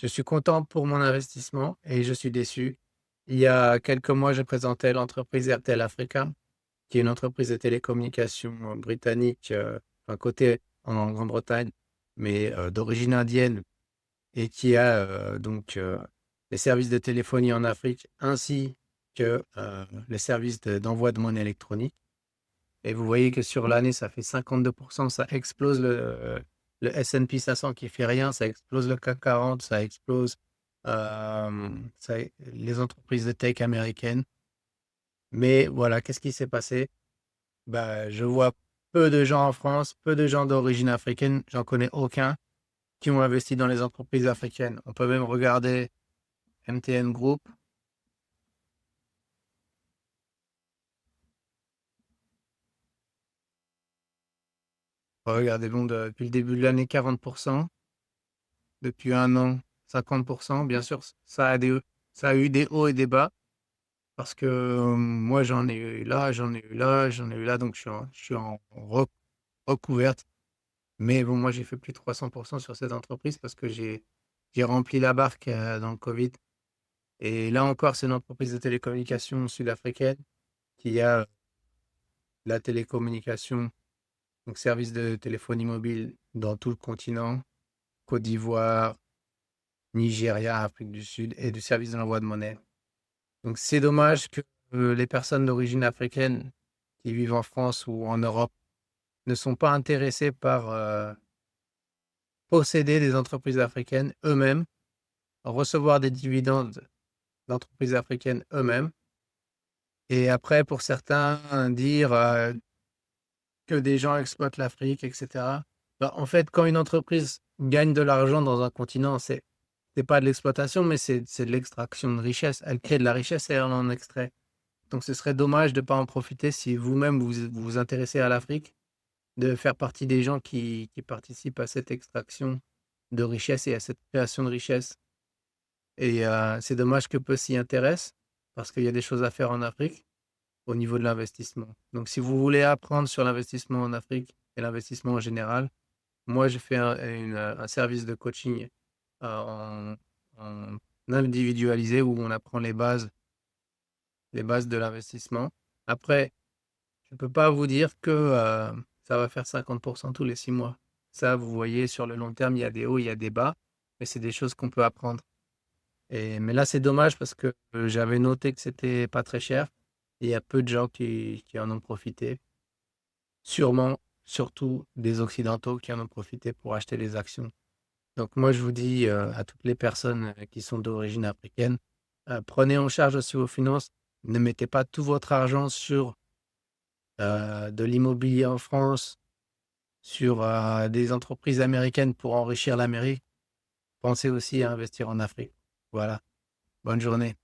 Je suis content pour mon investissement et je suis déçu. Il y a quelques mois, je présentais l'entreprise Airtel Africa, qui est une entreprise de télécommunications britannique, enfin cotée en Grande-Bretagne, mais d'origine indienne et qui a les services de téléphonie en Afrique ainsi que les services d'envoi de monnaie électronique. Et vous voyez que sur l'année, ça fait 52%, ça explose le S&P 500 qui fait rien, ça explose le CAC 40, ça explose les entreprises de tech américaines. Mais voilà, qu'est-ce qui s'est passé? Bah, je vois peu de gens en France, peu de gens d'origine africaine, j'en connais aucun, qui ont investi dans les entreprises africaines. On peut même regarder MTN Group. Regardez, bon, depuis le début de l'année, 40%. Depuis un an, 50%. Bien sûr, ça a eu des hauts et des bas parce que moi, j'en ai eu là, j'en ai eu là, j'en ai eu là, donc je suis en recouverte. Mais bon, moi, j'ai fait plus de 300% sur cette entreprise parce que j'ai rempli la barque dans le Covid. Et là encore, c'est une entreprise de télécommunications sud-africaine qui a la télécommunication, donc service de téléphonie mobile dans tout le continent, Côte d'Ivoire, Nigeria, Afrique du Sud et du service de l'envoi de monnaie. Donc c'est dommage que les personnes d'origine africaine qui vivent en France ou en Europe ne sont pas intéressées par posséder des entreprises africaines eux-mêmes, recevoir des dividendes d'entreprises africaines eux-mêmes. Et après, pour certains, dire que des gens exploitent l'Afrique, etc. Bah, en fait, quand une entreprise gagne de l'argent dans un continent, c'est pas de l'exploitation, mais c'est de l'extraction de richesse. Elle crée de la richesse et elle en extrait. Donc ce serait dommage de ne pas en profiter si vous-même vous vous intéressez à l'Afrique, de faire partie des gens qui participent à cette extraction de richesse et à cette création de richesse. Et c'est dommage que peu s'y intéressent parce qu'il y a des choses à faire en Afrique au niveau de l'investissement. Donc si vous voulez apprendre sur l'investissement en Afrique et l'investissement en général, moi je fais un service de coaching en, en individualisé où on apprend les bases de l'investissement. Après, je ne peux pas vous dire que ça va faire 50% tous les 6 mois. Ça, vous voyez, sur le long terme, il y a des hauts, il y a des bas, mais c'est des choses qu'on peut apprendre. Mais là, c'est dommage parce que j'avais noté que c'était pas très cher. Et il y a peu de gens qui en ont profité. Sûrement, surtout des Occidentaux qui en ont profité pour acheter les actions. Donc moi, je vous dis à toutes les personnes qui sont d'origine africaine, prenez en charge aussi vos finances. Ne mettez pas tout votre argent sur de l'immobilier en France, sur des entreprises américaines pour enrichir l'Amérique. Pensez aussi à investir en Afrique. Voilà. Bonne journée.